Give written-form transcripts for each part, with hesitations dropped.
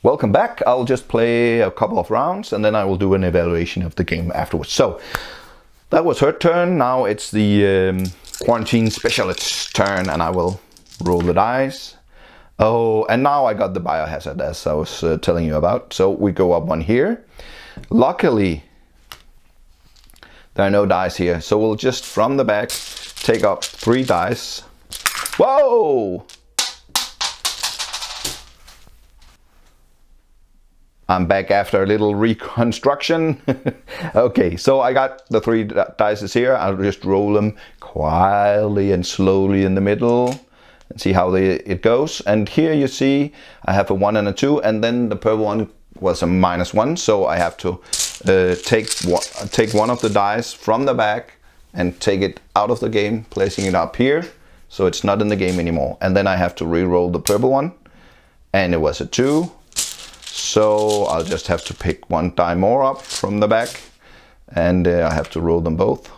Welcome back. I'll just play a couple of rounds and then I will do an evaluation of the game afterwards. So that was her turn. Now it's the quarantine specialist's turn and I will roll the dice. Oh, and now I got the biohazard as I was telling you about. So we go up one here. Luckily, there are no dice here. So we'll just from the back take up 3 dice. Whoa! I'm back after a little reconstruction. Okay, so I got the 3 dice here. I'll just roll them quietly and slowly in the middle and see how it goes. And here you see I have a 1 and a 2, and then the purple one was a -1. So I have to take one of the dice from the back and take it out of the game, placing it up here. So it's not in the game anymore. And then I have to re-roll the purple one. And it was a 2. So I'll just have to pick 1 die more up from the back. And I have to roll them both.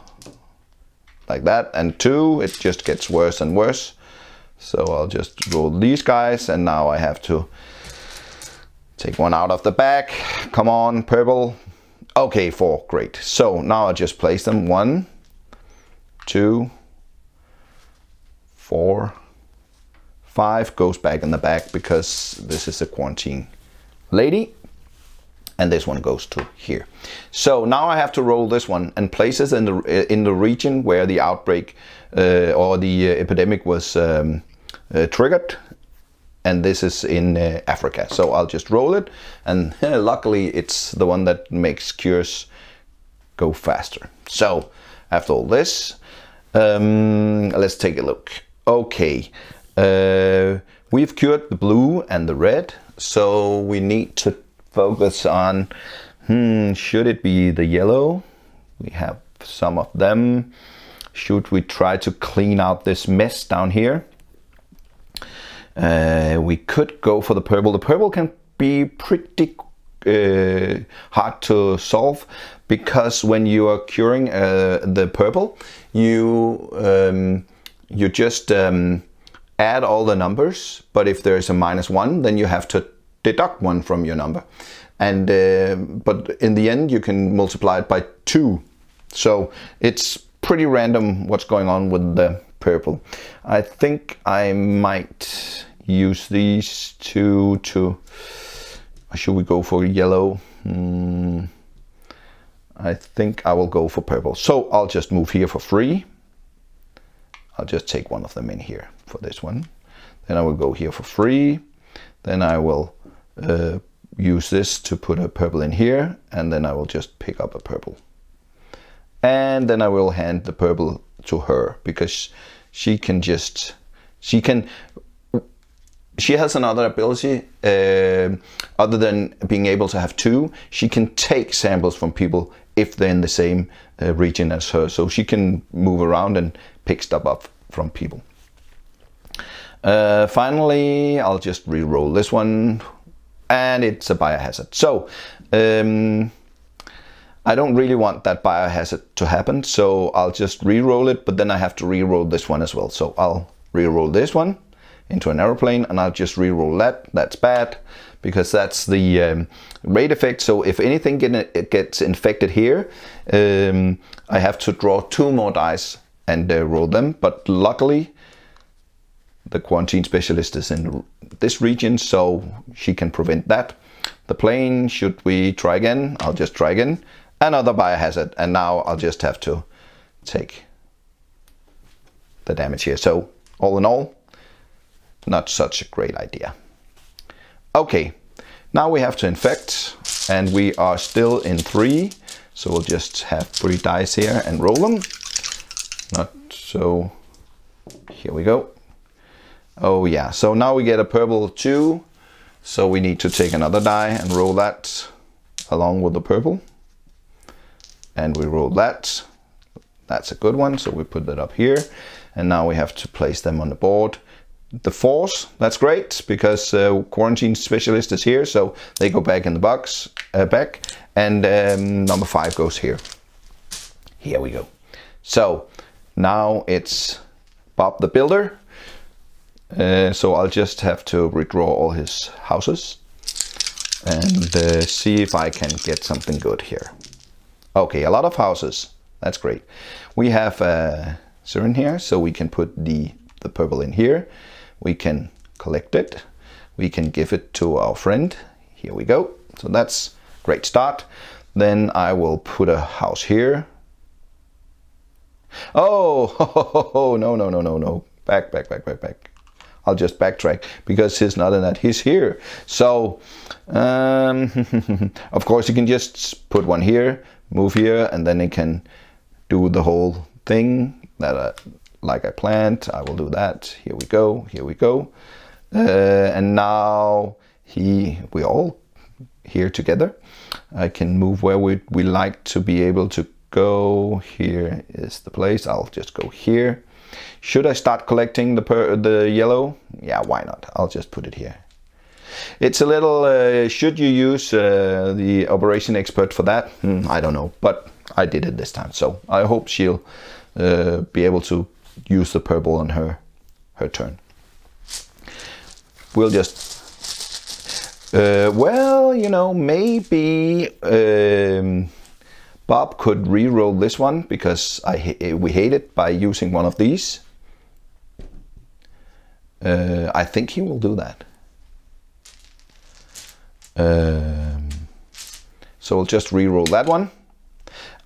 Like that. And 2, it just gets worse and worse. So I'll just roll these guys. And now I have to take 1 out of the back. Come on, purple. Okay, 4. Great. So now I just place them. 1, 2, 4, 5 goes back in the back because this is a quarantine lady, and this one goes to here. So now I have to roll this one and place it in the region where the outbreak or the epidemic was triggered, and this is in Africa. So I'll just roll it, and luckily it's the one that makes cures go faster. So after all this, let's take a look. Okay, we've cured the blue and the red, so we need to focus on, should it be the yellow? We have some of them. Should we try to clean out this mess down here? We could go for the purple. The purple can be pretty hard to solve, because when you are curing the purple, you just add all the numbers, but if there is a -1, then you have to deduct 1 from your number. And but in the end, you can multiply it by 2. So it's pretty random what's going on with the purple. I think I might use these 2 to... Should we go for yellow? I think I will go for purple. So I'll just move here for free. I'll just take 1 of them in here for this one. Then I will go here for free. Then I will use this to put a purple in here. And then I will just pick up a purple. And then I will hand the purple to her, because she can just... She has another ability, other than being able to have 2. She can take samples from people if they're in the same region as her. So she can move around and pick stuff up from people. Finally, I'll just re-roll this one. And it's a biohazard. So, I don't really want that biohazard to happen. So I'll just re-roll it, but then I have to re-roll this one as well. So I'll re-roll this one into an aeroplane, and I'll just re-roll that. That's bad, because that's the rate effect. So if anything gets infected here, I have to draw 2 more dice and roll them. But luckily, the quarantine specialist is in this region, so she can prevent that. The plane, should we try again? I'll just try again. Another biohazard, and now I'll just have to take the damage here. So all in all, not such a great idea. Okay, now we have to infect, and we are still in 3. So we'll just have 3 dice here and roll them. Not so, here we go. Oh yeah, so now we get a purple 2. So we need to take another die and roll that along with the purple. And we roll that. That's a good one, so we put that up here. And now we have to place them on the board. The 4s, that's great, because quarantine specialist is here, so they go back in the box, back. And number 5 goes here. Here we go. So now it's Bob the Builder. So I'll just have to redraw all his houses. and see if I can get something good here. Okay, a lot of houses. That's great. We have a siren here, so we can put the purple in here. We can collect it. We can give it to our friend. Here we go. So that's great start. Then I will put a house here. Oh, no. Back. I'll just backtrack because he's not in that. He's here. So, of course, you can just put one here, move here, and then it can do the whole thing that like I planned. I will do that. Here we go. And now we're all here together. I can move where we like to be able to go. Here is the place. I'll just go here. Should I start collecting the yellow? Yeah, why not? I'll just put it here. It's a little, should you use the operation expert for that? I don't know, but I did it this time. So I hope she'll be able to use the purple on her turn. We'll just, well, you know, maybe Bob could re-roll this one because we hate it by using one of these. I think he will do that. So we'll just re-roll that one.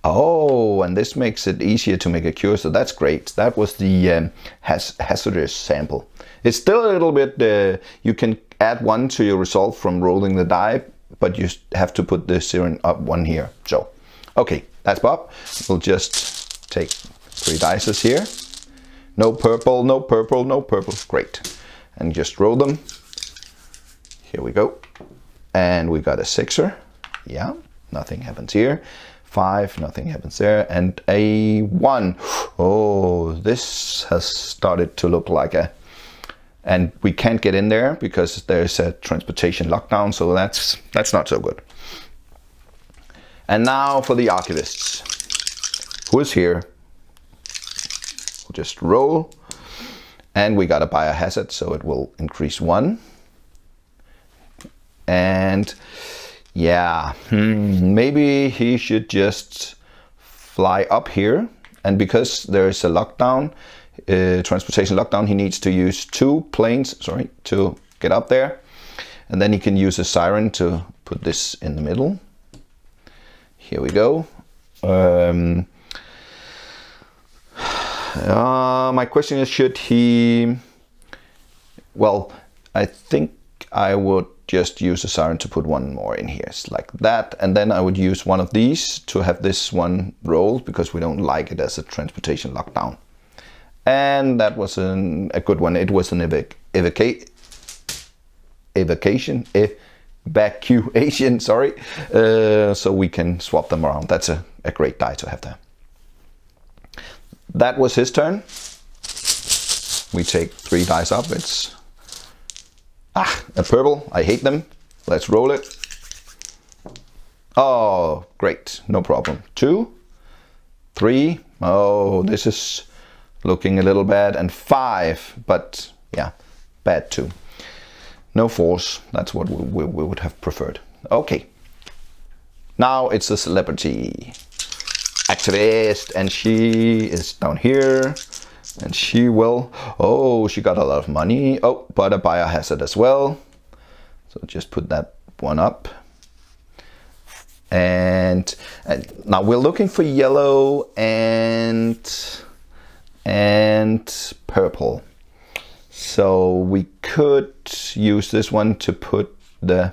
Oh, and this makes it easier to make a cure, so that's great. That was the hazardous sample. It's still a little bit, you can add one to your result from rolling the die, but you have to put the siren up one here. So, okay, that's Bob. We'll just take 3 dices here. No purple, no purple, no purple. Great. And just roll them. Here we go. And we got a 6er. Yeah, nothing happens here. 5, nothing happens there. And a 1. Oh, this has started to look like a... And we can't get in there because there's a transportation lockdown, so that's not so good. And now for the archivists. Who is here? We'll just roll. And we got a biohazard, so it will increase 1. And yeah, maybe he should just fly up here. And because there is a lockdown, transportation lockdown, he needs to use 2 planes, to get up there. And then he can use a siren to put this in the middle. Here we go. My question is, should he... Well, I think I would just use a siren to put 1 more in here, like that. And then I would use one of these to have this one rolled because we don't like it as a transportation lockdown. And that was a good one. It was an evacuation, sorry. So we can swap them around. That's a great die to have there. That was his turn. We take 3 dice up. It's a purple. I hate them. Let's roll it. Oh, great. No problem. 2, 3. Oh, this is looking a little bad. And 5, but yeah, bad too. No 4s. That's what we would have preferred. Okay. Now it's a celebrity activist, and she is down here, and she will... Oh, she got a lot of money. Oh, but a biohazard as well. So just put that one up. And now we're looking for yellow and purple. So we could use this one to put the...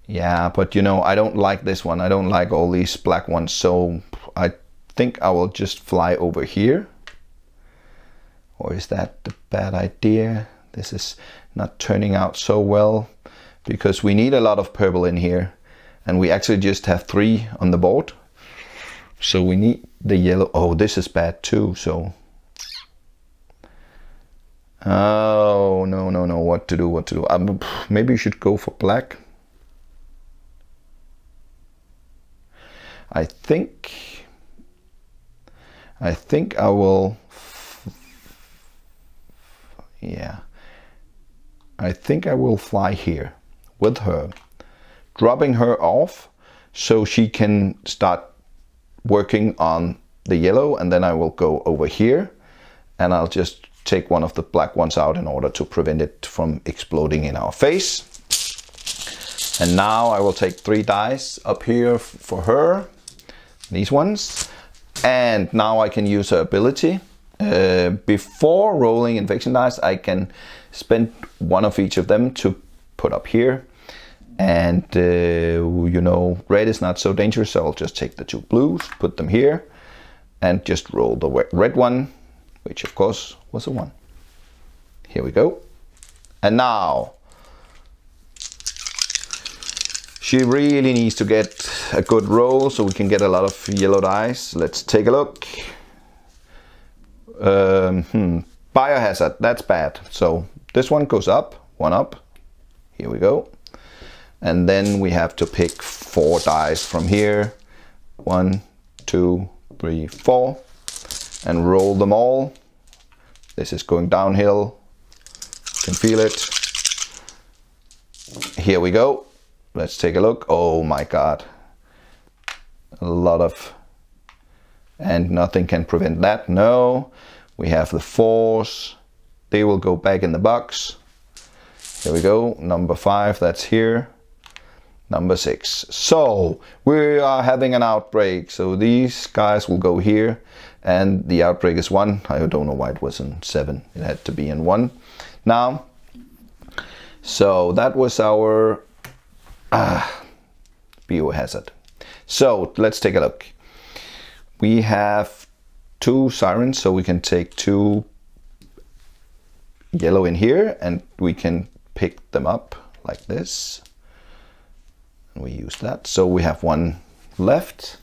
Yeah, but you know, I don't like this one. I don't like all these black ones. So I think I will just fly over here. Or is that a bad idea? This is not turning out so well because we need a lot of purple in here. And we actually just have 3 on the board. So we need the yellow. Oh, this is bad too, so... Oh, no. What to do? Maybe you should go for black. I think I will... Yeah. I think I will fly here with her. dropping her off so she can start working on the yellow, and then I will go over here and I'll just take one of the black ones out in order to prevent it from exploding in our face. And now I will take 3 dice up here for her, these ones, and now I can use her ability. Before rolling infection dice, I can spend one of each of them to put up here. And you know, red is not so dangerous, so I'll just take the 2 blues, put them here, and just roll the red one, which of course was a 1. Here we go. And now she really needs to get a good roll so we can get a lot of yellow dice. Let's take a look. Biohazard, that's bad. So this one goes up, 1 up. Here we go. And then we have to pick 4 dice from here. 1, 2, 3, 4. And roll them all. This is going downhill. You can feel it. Here we go. Let's take a look. Oh my god. A lot of... And nothing can prevent that. No. We have the 4s. They will go back in the box. Here we go. Number 5, that's here. Number 6. So we are having an outbreak. So these guys will go here. And the outbreak is 1. I don't know why it was in 7. It had to be in 1. Now, so that was our biohazard. So let's take a look. We have 2 sirens, so we can take 2 yellow in here, and we can pick them up like this. And we use that. So we have 1 left.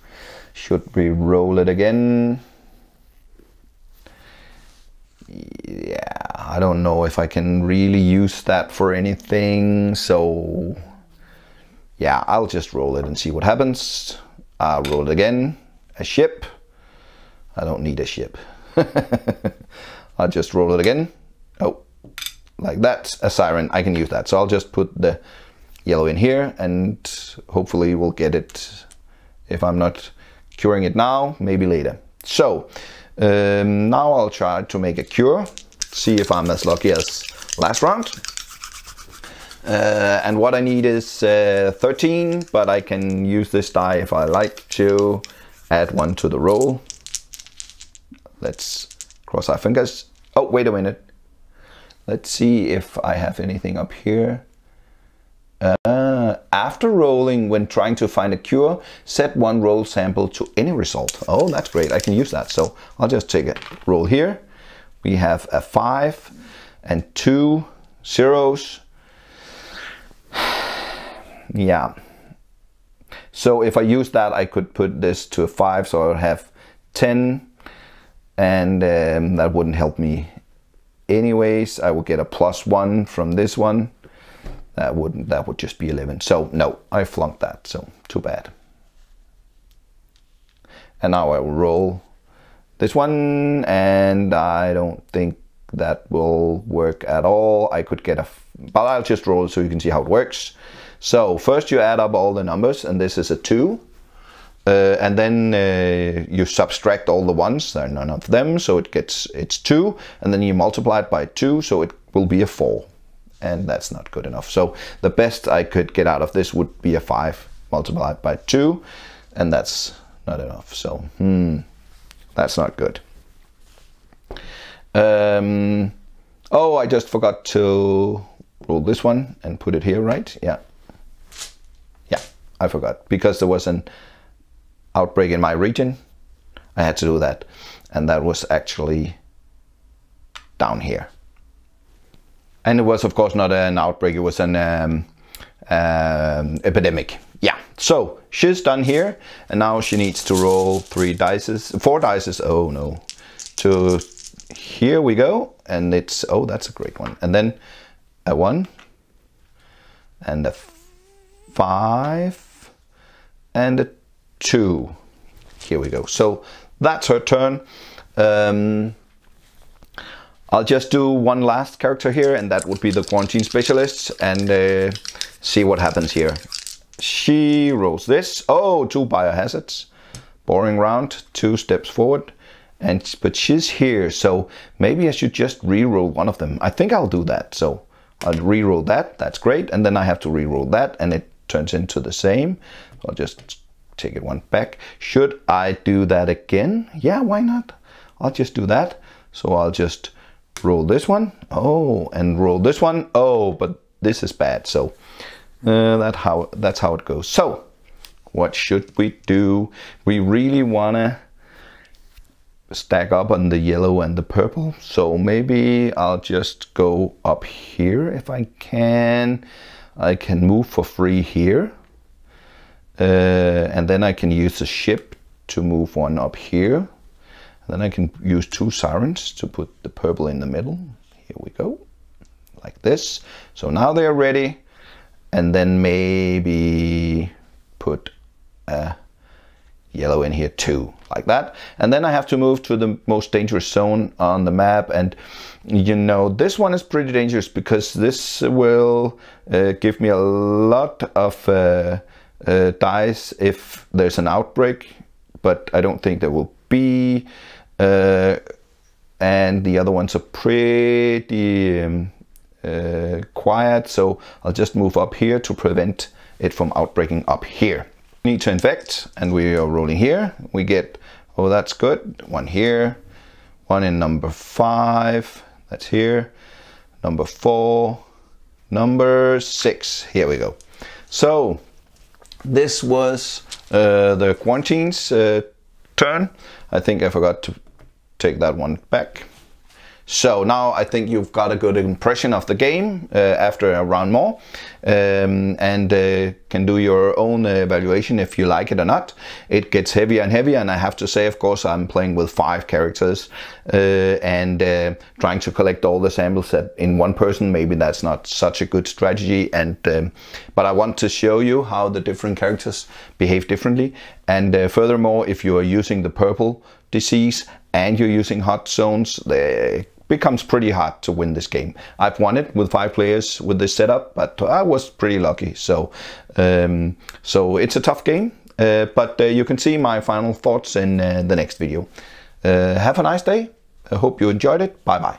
Should we roll it again? Yeah, I don't know if I can really use that for anything. So yeah, I'll just roll it and see what happens. I'll roll it again. A ship. I don't need a ship. I'll just roll it again. Oh, like that. A siren. I can use that. So I'll just put the yellow in here and hopefully we'll get it. If I'm not curing it now, maybe later. So now I'll try to make a cure. See if I'm as lucky as last round. And what I need is 13, but I can use this die if I like to add 1 to the roll. Let's cross our fingers. Oh, wait a minute. Let's see if I have anything up here. After rolling, when trying to find a cure, set 1 roll sample to any result. Oh, that's great. I can use that. So I'll just take a roll here. We have a 5 and 2 zeros. Yeah. So if I use that, I could put this to a 5, so I would have 10, and that wouldn't help me anyways. I would get a +1 from this one. That would just be 11. So no, I flunked that, so too bad. And now I will roll this one, and I don't think that will work at all. I could get but I'll just roll it so you can see how it works. So first you add up all the numbers, and this is a 2. And then you subtract all the ones, there are none of them, so it's 2. And then you multiply it by 2, so it will be a 4. And that's not good enough. So the best I could get out of this would be a 5 multiplied by 2, and that's not enough. So that's not good. Oh, I just forgot to roll this one and put it here, right? Yeah, I forgot, because there was an outbreak in my region. I had to do that, and that was actually down here. And it was, of course, not an outbreak, it was an epidemic. Yeah, so she's done here, and now she needs to roll 4 dices, oh no. Here we go, and it's, oh, that's a great one. And then a 1, and a 5, and a 2. Here we go. So that's her turn. I'll just do 1 last character here, and that would be the quarantine specialist, and see what happens here. She rolls this. Oh, 2 biohazards. Boring round, 2 steps forward. But she's here, so maybe I should just re-roll one of them. I think I'll do that. So I'll re-roll that. That's great. And then I have to re-roll that, and it turns into the same. I'll just take it one back. Should I do that again? Yeah, why not? I'll just do that. So I'll just roll this one. Oh, and roll this one. Oh, but this is bad. So that's how it goes. So what should we do? We really want to stack up on the yellow and the purple, so maybe I'll just go up here if I can. I can move for free here, and then I can use the ship to move one up here, and then I can use 2 sirens to put the purple in the middle. Here we go, like this. So now they are ready, and then maybe put a yellow in here too, like that. And then I have to move to the most dangerous zone on the map, and you know, this one is pretty dangerous because this will give me a lot of dice if there's an outbreak, but I don't think there will be, and the other ones are pretty quiet, so I'll just move up here to prevent it from outbreaking up here. Need to infect, and we are rolling here. We get, oh, that's good, 1 here, 1 in number 5, that's here, number 4, number 6, here we go. So this was the quarantine's turn. I think I forgot to take that one back. So now I think you've got a good impression of the game after a round more, and can do your own evaluation if you like it or not. It gets heavier and heavier, and I have to say, of course, I'm playing with 5 characters and trying to collect all the samples in one person. Maybe that's not such a good strategy, and but I want to show you how the different characters behave differently. And furthermore, if you are using the purple disease and you're using hot zones, it becomes pretty hard to win this game. I've won it with 5 players with this setup, but I was pretty lucky. So so it's a tough game, but you can see my final thoughts in the next video. Have a nice day. I hope you enjoyed it. Bye bye.